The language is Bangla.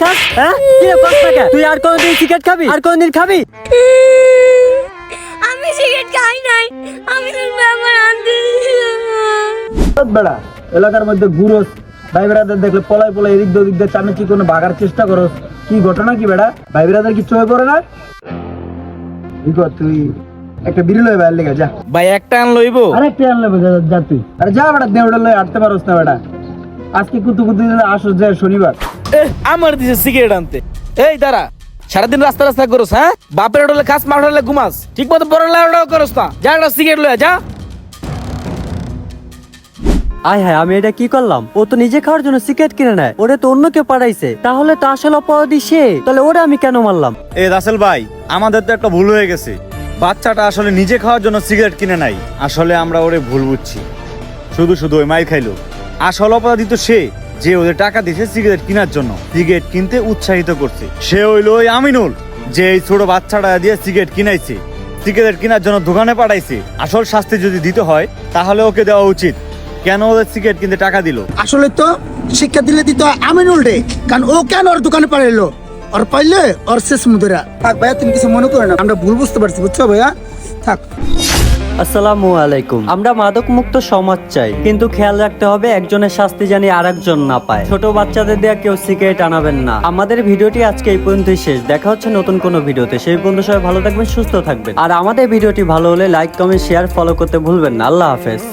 খাস? হ্যাঁ কি রে খাস না কেন? তুই আর কোনদিন সিগারেট খাবি? আর কোনদিন খাবি? আমি সিগারেট খাই নাই, আমি তো আমার আনতে বেড়া এলাকার মধ্যে ঘুরোস, ভাই বেড়াদের দেখলে পলাই পলাই এদিক ওদিক দিয়ে চামেচি কোনো ভাগার চেষ্টা করস, কি ঘটনা কি বেড়া? ভাই বেড়াদের কি চোখে পড়ে না? তুই একটা বিড়ি লই বাইরে লেগে যা। ভাই একটা আন লইব। আরেকটা আনলে যা তুই। আরে যা বেড়া, দেউড়ে লই হাঁটতে পারস না বেড়া। আজকে কুতু কুতু আসস যায় শনিবার। আমার দিছে সিগারেট আনতে। এই দাঁড়া, সারাদিন রাস্তা রাস্তা করস, হ্যাঁ? বাপের হোটেলে খাস, মার হোটেলে ঘুমাস, ঠিক মতো বড় লাউডাও করস না। যা একটা সিগারেট লইয়া যা। আয় হায়, আমি এটা কি করলাম? ও তো নিজে খাওয়ার জন্য সিগারেট কিনে নেয়, ওরে তো অন্য কেউ পাঠাইছে, তাহলে তো আসল অপরাধী সে। তাহলে ওরে আমি কেন মারলাম? এ রাসেল ভাই, আমাদের তো একটা ভুল হয়ে গেছে। বাচ্চাটা আসলে নিজে খাওয়ার জন্য সিগারেট কিনে নাই, আসলে আমরা ওরে ভুল বুঝছি। শুধু শুধু ওই মাইর খাইলো। আসল অপরাধী তো সে, যে ওদের টাকা দিয়েছে সিগারেট কেনার জন্য, সিগারেট কিনতে উৎসাহিত করছে। সে হইলো ওই আমিনুল, যে এই ছোট বাচ্চাটা দিয়ে সিগারেট কিনাইছে, সিগারেট কেনার জন্য দোকানে পাঠাইছে। আসল শাস্তি যদি দিতে হয় তাহলে ওকে দেওয়া উচিত। কেন ওদের সিগারেট কিনতে টাকা দিল? আসলে তো শিক্ষা দিলে দিত আমিনুল রে, কারণ ও কেন ওর দোকানে পাঠাইলো, ওর পাইলে ওর শেষ মুদরা। থাক ভাইয়া, তুমি কিছু মনে করো না, আমরা ভুল বুঝতে পারছি, বুঝছো ভাইয়া? থাক। আসসালামু আলাইকুম। আমরা মাদক মুক্ত সমাজ চাই, কিন্তু খেয়াল রাখতে হবে একজনের শাস্তি জানি আরেকজন না পায়। ছোট বাচ্চাদের দিয়ে কেউ সিগারেট আনাবেন না। আমাদের ভিডিওটি আজকে এই পর্যন্তই শেষ। দেখা হচ্ছে নতুন কোনো ভিডিওতে। সেই পর্যন্ত সবাই ভালো থাকবেন, সুস্থ থাকবেন। আর আমাদের ভিডিওটি ভালো হলে লাইক, কমেন্ট, শেয়ার, ফলো করতে ভুলবেন না। আল্লাহ হাফেজ।